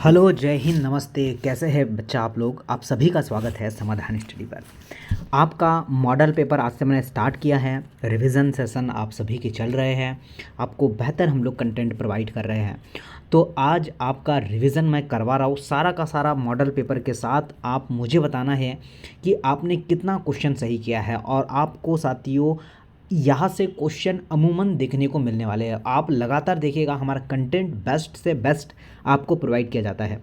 Hello, जय हिंद, नमस्ते। कैसे हैं बच्चा आप लोग? आप सभी का स्वागत है समाधान स्टडी पर। आपका मॉडल पेपर आज से मैंने स्टार्ट किया है। रिवीजन सेशन आप सभी के चल रहे हैं। आपको बेहतर हम लोग कंटेंट प्रोवाइड कर रहे हैं। तो आज आपका रिवीजन मैं करवा रहा हूँ सारा का सारा मॉडल पेपर के साथ। आप मुझे बताना है कि आपने कितना क्वेश्चन सही किया है, और आपको साथियों यहाँ से क्वेश्चन अमूमन देखने को मिलने वाले हैं। आप लगातार देखिएगा, हमारा कंटेंट बेस्ट से बेस्ट आपको प्रोवाइड किया जाता है।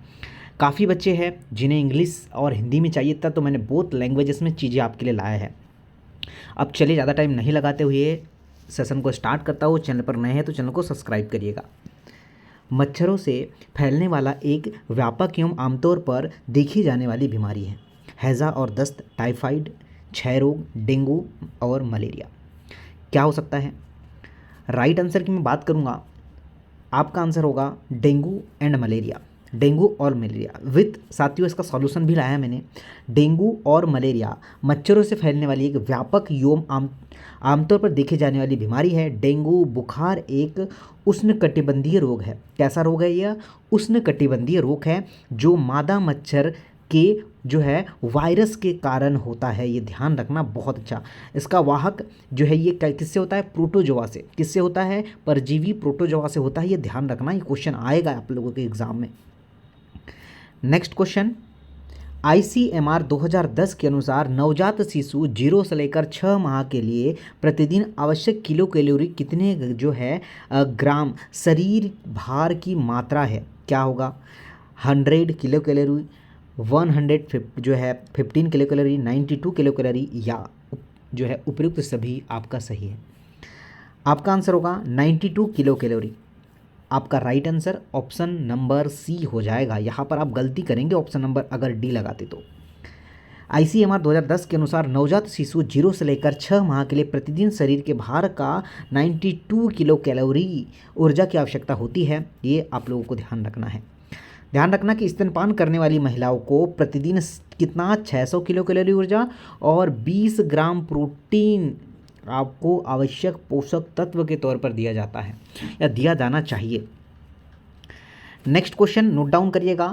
काफ़ी बच्चे हैं जिन्हें इंग्लिश और हिंदी में चाहिए था, तो मैंने बोथ लैंग्वेजेस में चीज़ें आपके लिए लाया है। अब चलिए, ज़्यादा टाइम नहीं लगाते हुए सेशन को स्टार्ट करता हूँ। चैनल पर नए हैं तो चैनल को सब्सक्राइब करिएगा। मच्छरों से फैलने वाला एक व्यापक एवं आमतौर पर देखी जाने वाली बीमारी है हैज़ा और दस्त, टाइफाइड, क्षय रोग, डेंगू और मलेरिया। क्या हो सकता है? राइट आंसर की मैं बात करूँगा, आपका आंसर होगा डेंगू एंड मलेरिया। डेंगू और मलेरिया विथ साथियों इसका सॉल्यूशन भी लाया है मैंने। डेंगू और मलेरिया मच्छरों से फैलने वाली एक व्यापक एवं आमतौर पर देखे जाने वाली बीमारी है। डेंगू बुखार एक उष्णकटिबंधीय रोग है। कैसा रोग है यह? उष्णकटिबंधीय रोग है जो मादा मच्छर के जो है वायरस के कारण होता है। ये ध्यान रखना बहुत अच्छा। इसका वाहक जो है ये किससे होता है? प्रोटोजोआ से। किससे होता है? परजीवी प्रोटोजोआ से होता है। ये ध्यान रखना, ये क्वेश्चन आएगा आप लोगों के एग्जाम में। नेक्स्ट क्वेश्चन, ICMR 2010 के अनुसार नवजात शिशु 0 से लेकर 6 माह के लिए प्रतिदिन आवश्यक किलो कैलोरी कितने जो है ग्राम शरीर भार की मात्रा है? क्या होगा? 100 किलो कैलोरी, 100 जो है 15 किलो कैलोरी, 92 किलो कैलोरी, या जो है उपयुक्त सभी आपका सही है। आपका आंसर होगा 92 किलो कैलोरी। आपका right answer option number C हो जाएगा। यहाँ पर आप गलती करेंगे ऑप्शन नंबर अगर डी लगाते तो। ICMR 2010 के अनुसार नवजात शिशु 0 से लेकर 6 माह के लिए प्रतिदिन शरीर के भार का 92 किलो कैलोरी ऊर्जा की आवश्यकता होती है। ये आप लोगों को ध्यान रखना है। ध्यान रखना कि स्तनपान करने वाली महिलाओं को प्रतिदिन कितना 600 किलो कैलोरी ऊर्जा और 20 ग्राम प्रोटीन आपको आवश्यक पोषक तत्व के तौर पर दिया जाता है या दिया जाना चाहिए। नेक्स्ट क्वेश्चन नोट डाउन करिएगा।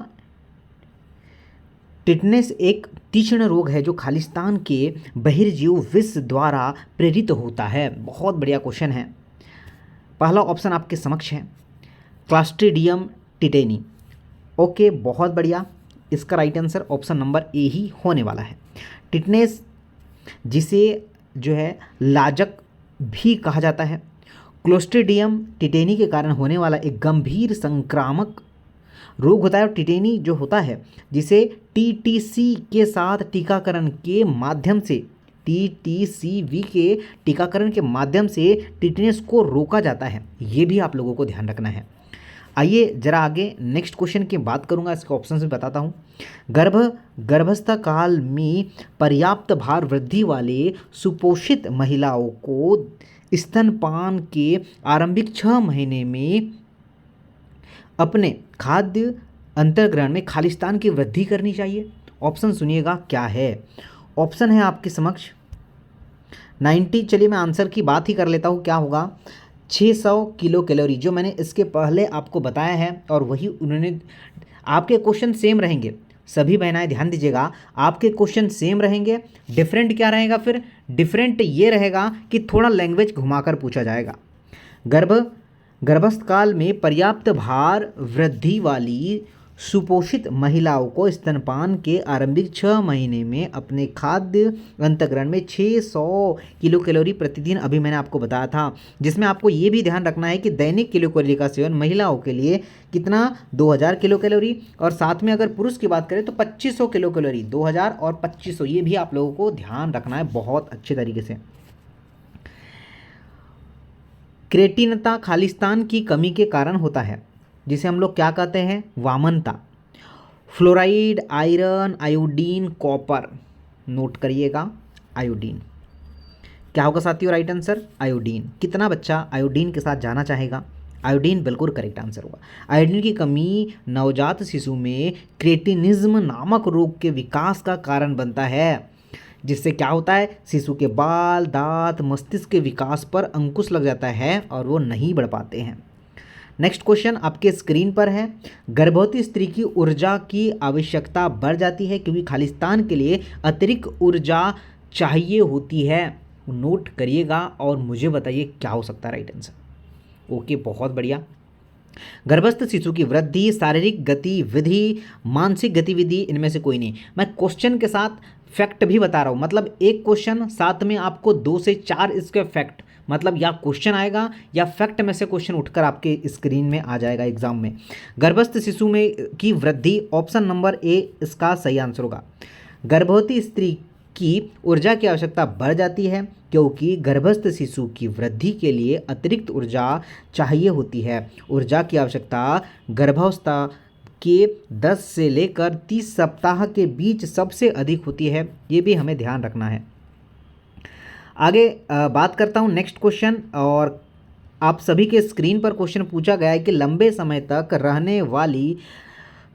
टिटनेस एक तीक्ष्ण रोग है जो खालिस्तान के बहिर्जीव विष द्वारा प्रेरित होता है। बहुत बढ़िया क्वेश्चन है। पहला ऑप्शन आपके समक्ष है, क्लास्ट्रीडियम टिटेनी। ओके, बहुत बढ़िया। इसका right answer option number a ही होने वाला है। टिटनेस जिसे जो है लाजक भी कहा जाता है, क्लोस्ट्रीडियम टिटेनी के कारण होने वाला एक गंभीर संक्रामक रोग होता है। और टिटेनी जो होता है जिसे TTC के साथ टीकाकरण के माध्यम से, TTCV के टीकाकरण के माध्यम से टिटेनस को रोका जाता है। ये भी आप लोगों को ध्यान रखना है। आइए जरा आगे नेक्स्ट क्वेश्चन की बात करूंगा, इसके ऑप्शन से बताता हूँ। गर्भावस्था काल में पर्याप्त भार वृद्धि वाले सुपोषित महिलाओं को स्तनपान के आरंभिक 6 महीने में अपने खाद्य अंतर्ग्रहण में खालिस्तान की वृद्धि करनी चाहिए। ऑप्शन सुनिएगा क्या है। ऑप्शन है आपके समक्ष 90। चलिए मैं आंसर की बात ही कर लेता हूँ। क्या होगा? 600 किलो कैलोरी, जो मैंने इसके पहले आपको बताया है, और वही उन्होंने। आपके क्वेश्चन सेम रहेंगे, सभी बहनाएं ध्यान दीजिएगा। आपके क्वेश्चन सेम रहेंगे। डिफरेंट क्या रहेगा फिर? डिफरेंट ये रहेगा कि थोड़ा लैंग्वेज घुमाकर पूछा जाएगा। गर्भस्थ काल में पर्याप्त भार वृद्धि वाली सुपोषित महिलाओं को स्तनपान के आरंभिक 6 महीने में अपने खाद्य अंतर्ग्रहण में 600 किलो कैलोरी प्रतिदिन, अभी मैंने आपको बताया था, जिसमें आपको ये भी ध्यान रखना है कि दैनिक किलो कैलोरी का सेवन महिलाओं के लिए कितना? 2000 किलो कैलोरी, और साथ में अगर पुरुष की बात करें तो 2500 किलो कैलोरी। 2000 और 2500, ये भी आप लोगों को ध्यान रखना है बहुत अच्छे तरीके से। क्रेटिनता खालिस्तान की कमी के कारण होता है, जिसे हम लोग क्या कहते हैं? वामनता। Fluoride, iron, iodine, copper. Note करिएगा, आयोडीन। क्या होगा साथियों राइट आंसर? आयोडीन। कितना बच्चा आयोडीन के साथ जाना चाहेगा? आयोडीन बिल्कुल करेक्ट आंसर होगा। आयोडीन की कमी नवजात शिशु में क्रेटिनिज्म नामक रोग के विकास का कारण बनता है, जिससे क्या होता है? शिशु के बाल, दांत, मस्तिष्क के विकास पर अंकुश लग जाता है और वो नहीं बढ़ पाते हैं। नेक्स्ट क्वेश्चन आपके स्क्रीन पर है। गर्भवती स्त्री की ऊर्जा की आवश्यकता बढ़ जाती है क्योंकि खालिस्तान के लिए अतिरिक्त ऊर्जा चाहिए होती है। नोट करिएगा और मुझे बताइए क्या हो सकता है राइट आंसर। ओके, बहुत बढ़िया। गर्भस्थ शिशु की वृद्धि, शारीरिक गतिविधि, मानसिक गतिविधि, इनमें से कोई नहीं। मैं क्वेश्चन के साथ फैक्ट भी बता रहा हूँ, मतलब एक क्वेश्चन साथ में आपको 2 से 4 इसके फैक्ट, मतलब या क्वेश्चन आएगा या फैक्ट में से क्वेश्चन उठकर आपके स्क्रीन में आ जाएगा एग्जाम में। गर्भस्थ शिशु में की वृद्धि, ऑप्शन नंबर ए इसका सही आंसर होगा। गर्भवती स्त्री की ऊर्जा की आवश्यकता बढ़ जाती है क्योंकि गर्भस्थ शिशु की वृद्धि के लिए अतिरिक्त ऊर्जा चाहिए होती है। ऊर्जा की आवश्यकता गर्भावस्था के 10 से लेकर 30 सप्ताह के बीच सबसे अधिक होती है, ये भी हमें ध्यान रखना है। आगे बात करता हूँ नेक्स्ट क्वेश्चन, और आप सभी के स्क्रीन पर क्वेश्चन पूछा गया है कि लंबे समय तक रहने वाली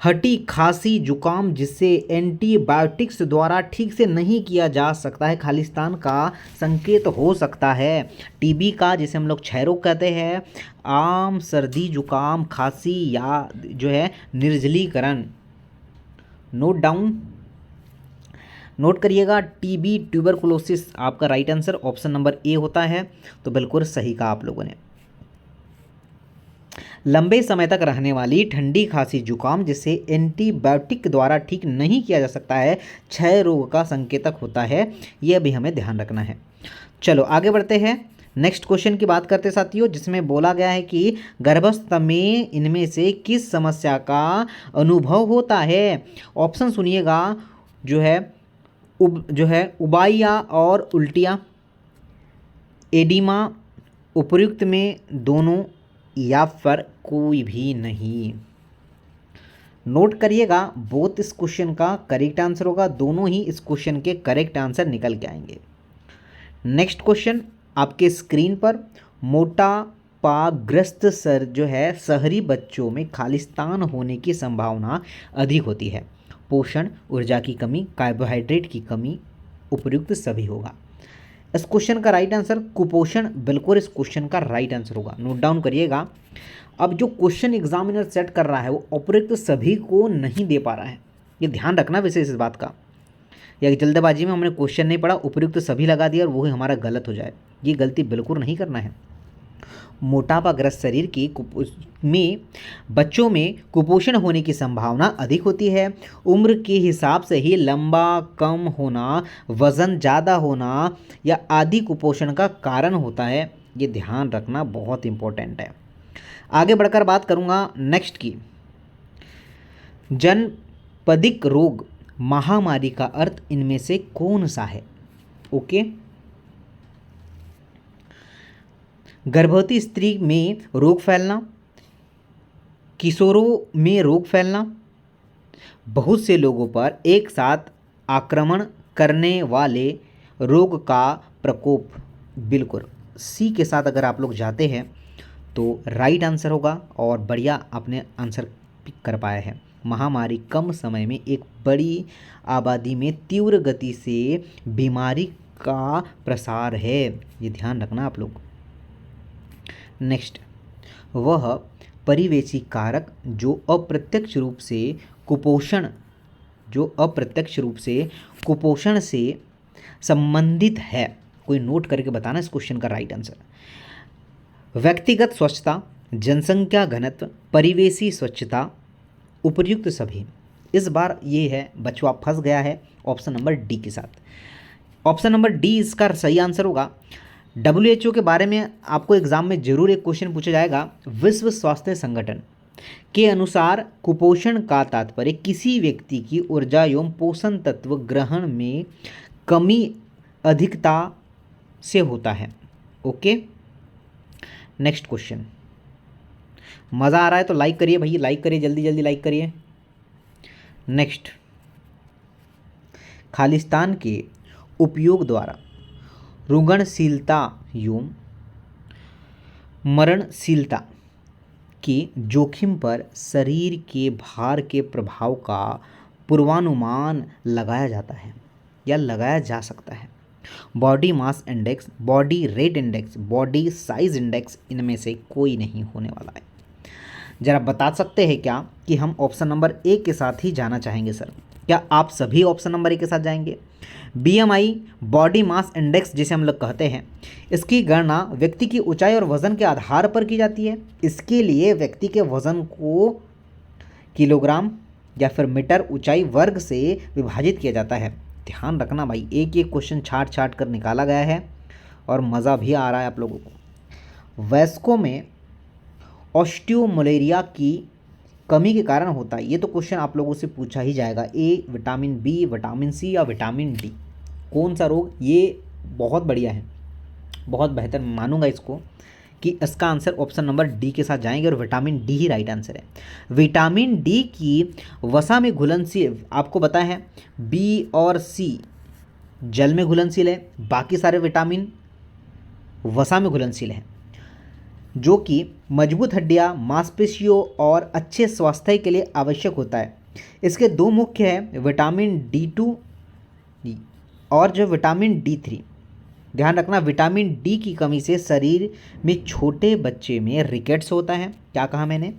हटी खांसी जुकाम जिसे एंटीबायोटिक्स द्वारा ठीक से नहीं किया जा सकता है, खालिस्तान का संकेत हो सकता है। टीबी का, जिसे हम लोग क्षय रोग कहते हैं, आम सर्दी जुकाम खांसी या जो है निर्जलीकरण। नोट डाउन, नोट करिएगा। टीबी ट्यूबरकुलोसिस आपका राइट आंसर ऑप्शन नंबर ए होता है, तो बिल्कुल सही कहा आप लोगों ने। लंबे समय तक रहने वाली ठंडी खांसी जुकाम जिसे एंटीबायोटिक द्वारा ठीक नहीं किया जा सकता है, क्षय रोग का संकेतक होता है, यह भी हमें ध्यान रखना है। चलो आगे बढ़ते हैं, नेक्स्ट क्वेश्चन की बात करते साथियों, जिसमें बोला गया है कि गर्भावस्था में इनमें से किस समस्या का अनुभव होता है। ऑप्शन सुनिएगा, जो है उबाइया और उल्टियाँ, एडिमा, उपयुक्त में दोनों, या फिर कोई भी नहीं। नोट करिएगा, बोथ इस क्वेश्चन का करेक्ट आंसर होगा, दोनों ही इस क्वेश्चन के करेक्ट आंसर निकल के आएंगे। नेक्स्ट क्वेश्चन आपके स्क्रीन पर, मोटापाग्रस्त शहरी बच्चों में खालिस्तान होने की संभावना अधिक होती है। पोषण, ऊर्जा की कमी, कार्बोहाइड्रेट की कमी, उपयुक्त सभी होगा। इस क्वेश्चन का राइट आंसर कुपोषण बिल्कुल इस क्वेश्चन का राइट आंसर होगा। नोट डाउन करिएगा। अब जो क्वेश्चन एग्जामिनर सेट कर रहा है वो उपयुक्त सभी को नहीं दे पा रहा है, ये ध्यान रखना विशेष इस बात का। या जल्दबाजी में हमने क्वेश्चन नहीं पढ़ा, उपयुक्त सभी लगा दिया और वो ही हमारा गलत हो जाए, ये गलती बिल्कुल नहीं करना है। मोटापाग्रस्त शरीर की में बच्चों में कुपोषण होने की संभावना अधिक होती है। उम्र के हिसाब से ही लंबा कम होना, वज़न ज़्यादा होना या आदि कुपोषण का कारण होता है, ये ध्यान रखना बहुत इम्पोर्टेंट है। आगे बढ़कर बात करूँगा नेक्स्ट की। जनपदिक रोग महामारी का अर्थ इनमें से कौन सा है। ओके, गर्भवती स्त्री में रोग फैलना, किशोरों में रोग फैलना, बहुत से लोगों पर एक साथ आक्रमण करने वाले रोग का प्रकोप। बिल्कुल सी के साथ अगर आप लोग जाते हैं तो राइट आंसर होगा, और बढ़िया आपने आंसर पिक कर पाया है। महामारी कम समय में एक बड़ी आबादी में तीव्र गति से बीमारी का प्रसार है, ये ध्यान रखना आप लोग। नेक्स्ट, वह परिवेशी कारक जो अप्रत्यक्ष रूप से कुपोषण से संबंधित है, कोई नोट करके बताना इस क्वेश्चन का राइट आंसर। व्यक्तिगत स्वच्छता, जनसंख्या घनत्व, परिवेशी स्वच्छता, उपयुक्त सभी। इस बार ये है बचवा फंस गया है ऑप्शन नंबर डी के साथ। ऑप्शन नंबर डी इसका सही आंसर होगा। WHO के बारे में आपको एग्जाम में जरूर एक क्वेश्चन पूछा जाएगा। विश्व स्वास्थ्य संगठन के अनुसार कुपोषण का तात्पर्य किसी व्यक्ति की ऊर्जा एवं पोषण तत्व ग्रहण में कमी अधिकता से होता है। Okay, next question. मज़ा आ रहा है तो लाइक करिए भैया, लाइक करिए, जल्दी जल्दी लाइक करिए। नेक्स्ट, खालिस्तान के उपयोग द्वारा रुग्णशीलता एवं मरणशीलता के जोखिम पर शरीर के भार के प्रभाव का पूर्वानुमान लगाया जाता है या लगाया जा सकता है। Body mass index, body rate index, body size index, इनमें से कोई नहीं होने वाला है। ज़रा बता सकते हैं क्या कि हम ऑप्शन नंबर ए के साथ ही जाना चाहेंगे सर? क्या आप सभी ऑप्शन नंबर ए के साथ जाएंगे? बीएमआई बॉडी मास इंडेक्स जिसे हम लोग कहते हैं, इसकी गणना व्यक्ति की ऊंचाई और वजन के आधार पर की जाती है। इसके लिए व्यक्ति के वजन को किलोग्राम या फिर मीटर ऊंचाई वर्ग से विभाजित किया जाता है। ध्यान रखना भाई, एक एक क्वेश्चन छाट छाट कर निकाला गया है और मज़ा भी आ रहा है आप लोगों को। वयस्कों में ऑस्टियोमलेरिया की कमी के कारण होता है, ये तो क्वेश्चन आप लोगों से पूछा ही जाएगा। A vitamin B, vitamin C या विटामिन डी, कौन सा रोग? ये बहुत बढ़िया है, बहुत बेहतर मानूंगा इसको कि इसका आंसर ऑप्शन नंबर डी के साथ जाएंगे और विटामिन डी ही राइट आंसर है। विटामिन डी की वसा में घुलनशील, आपको बताया है बी और सी जल में घुलनशील है, बाकी सारे विटामिन वसा में घुलनशील है, जो कि मजबूत हड्डियां, मांसपेशियों और अच्छे स्वास्थ्य के लिए आवश्यक होता है। इसके दो मुख्य हैं, विटामिन D2 और जो विटामिन D3। ध्यान रखना, विटामिन डी की कमी से शरीर में छोटे बच्चे में रिकेट्स होता है। क्या कहा मैंने?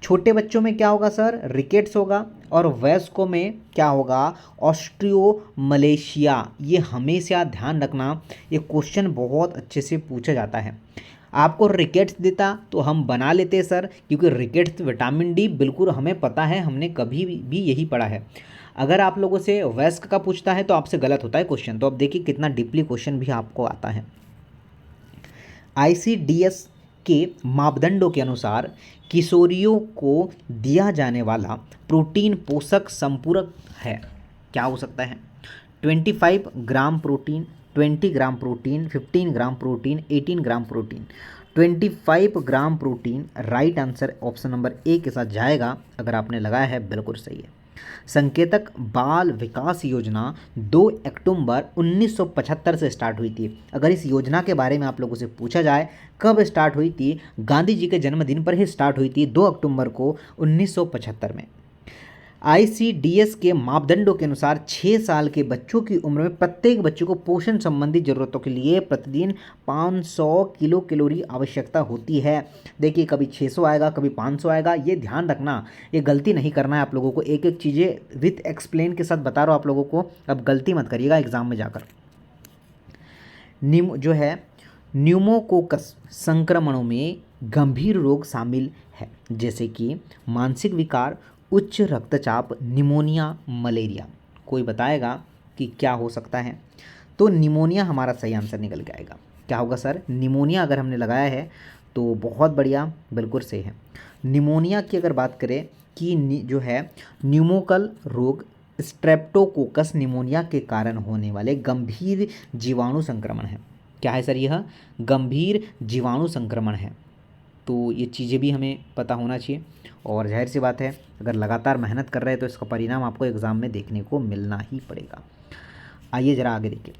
छोटे बच्चों में क्या होगा सर? रिकेट्स होगा। और वयस्कों में क्या होगा? ऑस्टियोमलेशिया। ये हमेशा ध्यान रखना, ये क्वेश्चन बहुत अच्छे से पूछा जाता है। आपको रिकेट्स देता तो हम बना लेते सर, क्योंकि रिकेट्स विटामिन डी बिल्कुल हमें पता है, हमने कभी भी यही पढ़ा है। अगर आप लोगों से वयस्क का पूछता है तो आपसे गलत होता है क्वेश्चन। तो अब देखिए कितना डीपली क्वेश्चन भी आपको आता है। आईसीडीएस के मापदंडों के अनुसार किशोरियों को दिया जाने वाला प्रोटीन पोषक संपूरक है। क्या हो सकता है? 25 gram protein, 20 gram protein, 15 gram protein, 18 gram protein. 25 gram protein right answer option number ए के साथ जाएगा। अगर आपने लगाया है बिल्कुल सही है। संकेतक बाल विकास योजना 2 अक्टूबर 1975 से स्टार्ट हुई थी। अगर इस योजना के बारे में आप लोगों से पूछा जाए कब स्टार्ट हुई थी, गांधी जी के जन्मदिन पर ही स्टार्ट हुई थी, 2 अक्टूबर को 1975 में। आईसीडीएस के मापदंडों के अनुसार 6 साल के बच्चों की उम्र में प्रत्येक बच्चे को पोषण संबंधी जरूरतों के लिए प्रतिदिन 500 किलो कैलोरी आवश्यकता होती है। देखिए कभी 600 आएगा, कभी 500 आएगा, ये ध्यान रखना, ये गलती नहीं करना है आप लोगों को। एक एक चीज़ें विथ एक्सप्लेन के साथ बता रहा हूँ आप लोगों को, अब गलती मत करिएगा एग्जाम में जाकर। जो है न्यूमोकोकस संक्रमणों में गंभीर रोग शामिल है, जैसे कि मानसिक विकार, उच्च रक्तचाप, निमोनिया, मलेरिया। कोई बताएगा कि क्या हो सकता है? तो निमोनिया हमारा सही आंसर निकल के आएगा। क्या होगा सर? निमोनिया अगर हमने लगाया है तो बहुत बढ़िया, बिल्कुल सही है। निमोनिया की अगर बात करें कि जो है न्यूमोकल रोग स्ट्रेप्टोकोकस निमोनिया के कारण होने वाले गंभीर जीवाणु संक्रमण है। क्या है सर? यह गंभीर जीवाणु संक्रमण है। तो ये चीज़ें भी हमें पता होना चाहिए और जाहिर सी बात है अगर लगातार मेहनत कर रहे हैं तो इसका परिणाम आपको एग्ज़ाम में देखने को मिलना ही पड़ेगा। आइए ज़रा आगे देखिए।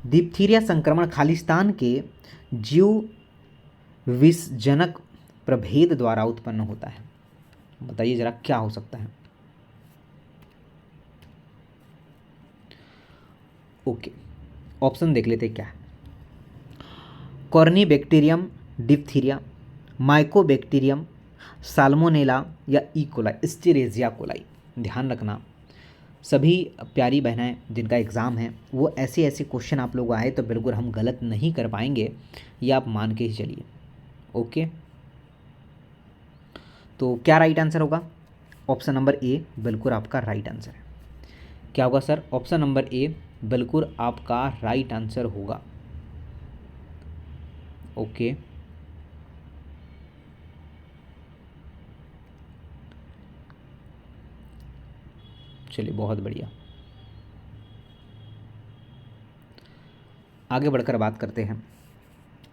डिप्थीरिया संक्रमण खालिस्तान के जीव विषजनक प्रभेद द्वारा उत्पन्न होता है। बताइए ज़रा क्या हो सकता है? ओके, ऑप्शन देख लेते क्या है। कॉर्नीबैक्टीरियम डिप्थीरिया, माइकोबैक्टीरियम, साल्मोनेला या इकोलाई, एस्चेरिचिया कोलाई। ध्यान रखना सभी प्यारी बहनें जिनका एग्ज़ाम है वो ऐसे ऐसे क्वेश्चन आप लोग आए तो बिल्कुल हम गलत नहीं कर पाएंगे, ये आप मान के ही चलिए। ओके, तो क्या राइट आंसर होगा? ऑप्शन नंबर ए बिल्कुल आपका राइट आंसर है। क्या होगा सर? ऑप्शन नंबर ए बिल्कुल आपका राइट आंसर होगा। ओके, चलिए बहुत बढ़िया। आगे बढ़कर बात करते हैं।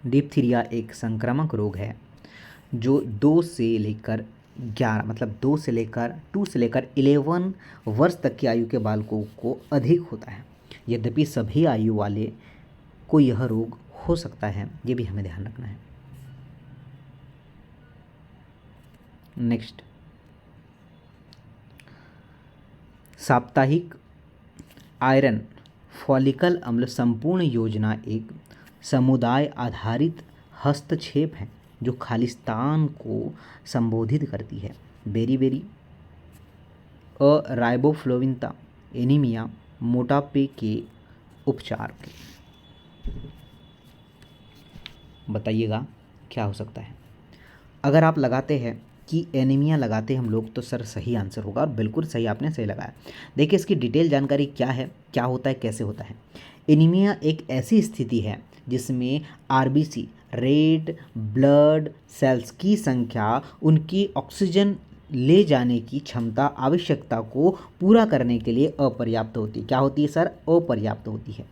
डिप्थीरिया एक संक्रामक रोग है जो 2 से लेकर 11 मतलब 2 से लेकर 11 वर्ष तक की आयु के बालकों को अधिक होता है। यद्यपि सभी आयु वाले को यह रोग हो सकता है, ये भी हमें ध्यान रखना है। नेक्स्ट, साप्ताहिक आयरन फॉलिकल अम्ल संपूर्ण योजना एक समुदाय आधारित हस्तक्षेप है जो खालिस्तान को संबोधित करती है? बेरी, राइबोफ्लोविनता, एनीमिया, मोटापे के उपचार। बताइएगा क्या हो सकता है। अगर आप लगाते हैं कि एनीमिया लगाते हैं हम लोग तो सर सही आंसर होगा, और बिल्कुल सही, आपने सही लगाया। देखिए इसकी डिटेल जानकारी क्या है, क्या होता है, कैसे होता है। एनीमिया एक ऐसी स्थिति है जिसमें आरबीसी, रेड ब्लड सेल्स की संख्या उनकी ऑक्सीजन ले जाने की क्षमता, आवश्यकता को पूरा करने के लिए अपर्याप्त होती है। क्या होती है सर? अपर्याप्त होती है।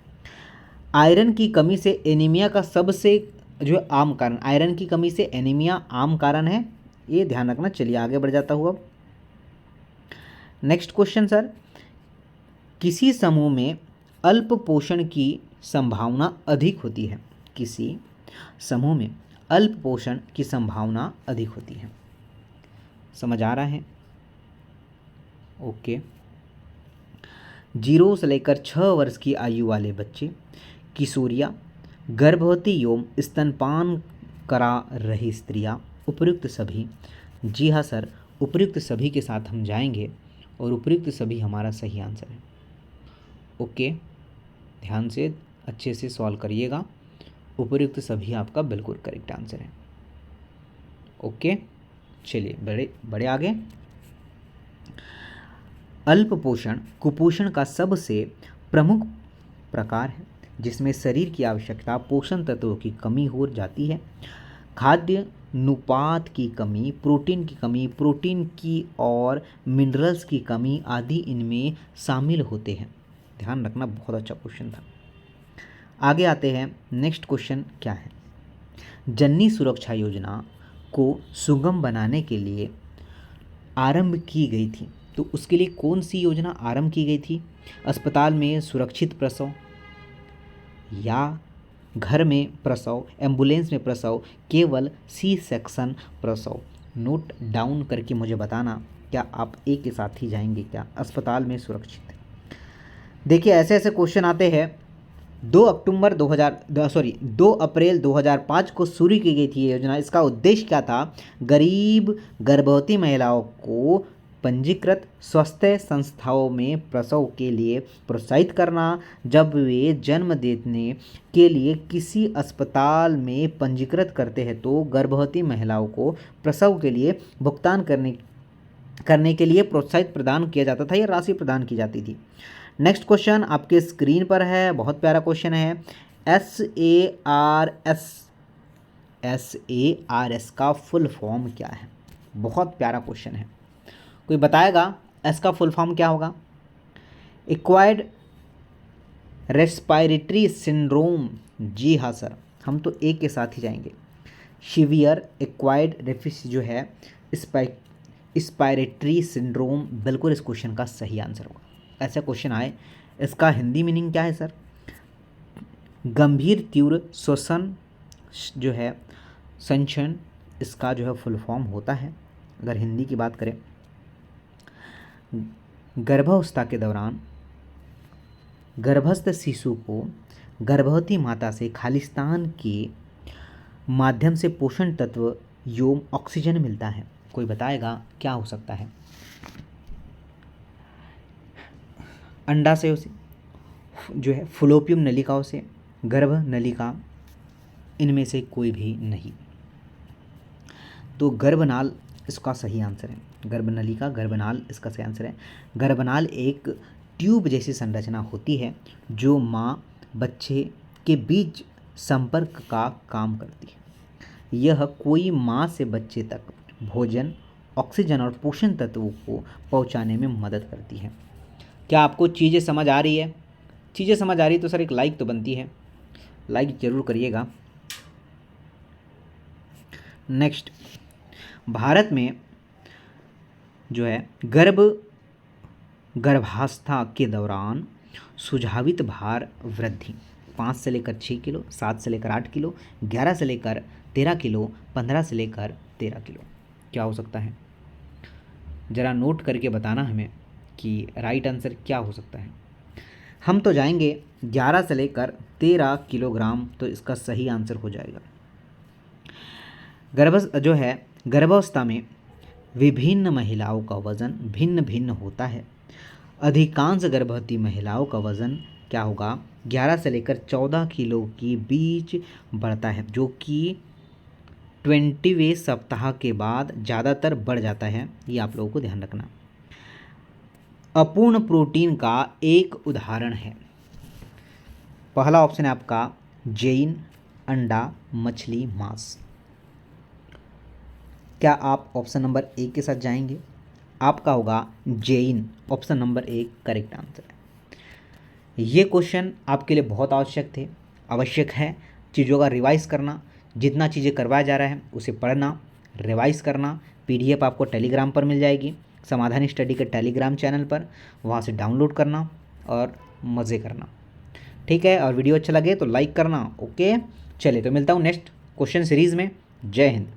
आयरन की कमी से एनीमिया का सबसे जो आम कारण, आयरन की कमी से एनीमिया आम कारण है, ये ध्यान रखना। चलिए आगे बढ़ जाता हूँ अब। नेक्स्ट क्वेश्चन सर, किसी समूह में अल्प पोषण की संभावना अधिक होती है? किसी समूह में अल्प पोषण की संभावना अधिक होती है। समझ आ रहा है? ओके। 0 से लेकर 6 वर्ष की आयु वाले बच्चे, किशोरियाँ, गर्भवती एवं स्तनपान करा रही स्त्रियाँ, उपयुक्त सभी। जी हाँ सर, उपयुक्त सभी के साथ हम जाएंगे और उपयुक्त सभी हमारा सही आंसर है। ओके, ध्यान से अच्छे से सॉल्व करिएगा। उपयुक्त सभी आपका बिल्कुल करेक्ट आंसर है। ओके, चलिए बड़े आगे। अल्प पोषण कुपोषण का सबसे प्रमुख प्रकार है जिसमें शरीर की आवश्यकता पोषण तत्वों की कमी हो जाती है। खाद्य अनुपात की कमी, प्रोटीन की कमी, प्रोटीन की और मिनरल्स की कमी आदि इनमें शामिल होते हैं। ध्यान रखना, बहुत अच्छा क्वेश्चन था। आगे आते हैं। नेक्स्ट क्वेश्चन क्या है? जननी सुरक्षा योजना को सुगम बनाने के लिए आरंभ की गई थी, तो उसके लिए कौन सी योजना आरंभ की गई थी? अस्पताल में सुरक्षित प्रसव, या घर में प्रसव, एम्बुलेंस में प्रसव, केवल सी सेक्शन प्रसव? नोट डाउन करके मुझे बताना, क्या आप एक के साथ ही जाएंगे क्या? अस्पताल में सुरक्षित। देखिए ऐसे ऐसे क्वेश्चन आते हैं। 2 अप्रैल 2005 को शुरू की गई थी ये योजना। इसका उद्देश्य क्या था? गरीब गर्भवती महिलाओं को पंजीकृत स्वास्थ्य संस्थाओं में प्रसव के लिए प्रोत्साहित करना। जब वे जन्म देने के लिए किसी अस्पताल में पंजीकृत करते हैं तो गर्भवती महिलाओं को प्रसव के लिए भुगतान करने के लिए प्रोत्साहित प्रदान किया जाता था, या राशि प्रदान की जाती थी। नेक्स्ट क्वेश्चन आपके स्क्रीन पर है, बहुत प्यारा क्वेश्चन है। SARS का फुल फॉर्म क्या है? बहुत प्यारा क्वेश्चन है। कोई बताएगा एस का फुल फॉर्म क्या होगा? Acquired respiratory syndrome. जी हाँ सर, हम तो एक के साथ ही जाएंगे। शिवियर एक्वायर्ड रेफिस जो है स्पायरेटरी सिंड्रोम, बिल्कुल इस क्वेश्चन का सही आंसर होगा। ऐसा क्वेश्चन आए, इसका हिंदी मीनिंग क्या है सर? गंभीर तीव्र श्वसन जो है संचयन, इसका जो है फुल फॉर्म होता है। अगर हिंदी की बात करें, गर्भावस्था के दौरान गर्भस्थ शिशु को गर्भवती माता से खालिस्तान के माध्यम से पोषण तत्व एवं ऑक्सीजन मिलता है। कोई बताएगा क्या हो सकता है? अंडाशयों से, जो है फलोपियम नलिकाओं से, गर्भ नलिका, इनमें से कोई भी नहीं। तो गर्भनाल इसका सही आंसर है। गर्भनलिका, गर्भनाल इसका सही आंसर है। गर्भनाल एक ट्यूब जैसी संरचना होती है जो माँ बच्चे के बीच संपर्क का काम करती है। यह कोई माँ से बच्चे तक भोजन, ऑक्सीजन और पोषण तत्वों को पहुँचाने में मदद करती है। क्या आपको चीज़ें समझ आ रही है? चीज़ें समझ आ रही तो सर एक लाइक तो बनती है, लाइक ज़रूर करिएगा। नेक्स्ट, भारत में जो है गर्भावस्था के दौरान सुझावित भार वृद्धि 5 से लेकर 6 किलो, 7 से लेकर 8 किलो, 11 से लेकर 13 किलो, 15 से लेकर 13 किलो। क्या हो सकता है? ज़रा नोट करके बताना हमें कि राइट आंसर क्या हो सकता है। हम तो जाएंगे 11 से लेकर 13 किलोग्राम, तो इसका सही आंसर हो जाएगा। गर्भावस्था में विभिन्न महिलाओं का वज़न भिन्न भिन्न होता है। अधिकांश गर्भवती महिलाओं का वज़न क्या होगा, 11 से लेकर 14 किलो के बीच बढ़ता है, जो कि 20वें सप्ताह के बाद ज़्यादातर बढ़ जाता है। ये आप लोगों को ध्यान रखना। अपूर्ण प्रोटीन का एक उदाहरण है। पहला ऑप्शन है आपका जैन, अंडा, मछली, मांस। क्या आप ऑप्शन नंबर ए के साथ जाएंगे? आपका होगा Jain, option number A correct answer है। ये क्वेश्चन आपके लिए बहुत आवश्यक है चीज़ों का रिवाइज करना। जितना चीज़ें करवाया जा रहा है उसे पढ़ना, रिवाइज करना। पीडीएफ आपको टेलीग्राम पर मिल जाएगी, समाधान स्टडी के टेलीग्राम चैनल पर, वहाँ से डाउनलोड करना और मज़े करना। ठीक है, और वीडियो अच्छा लगे तो लाइक करना। ओके, चलिए तो मिलता हूँ नेक्स्ट क्वेश्चन सीरीज़ में। जय हिंद।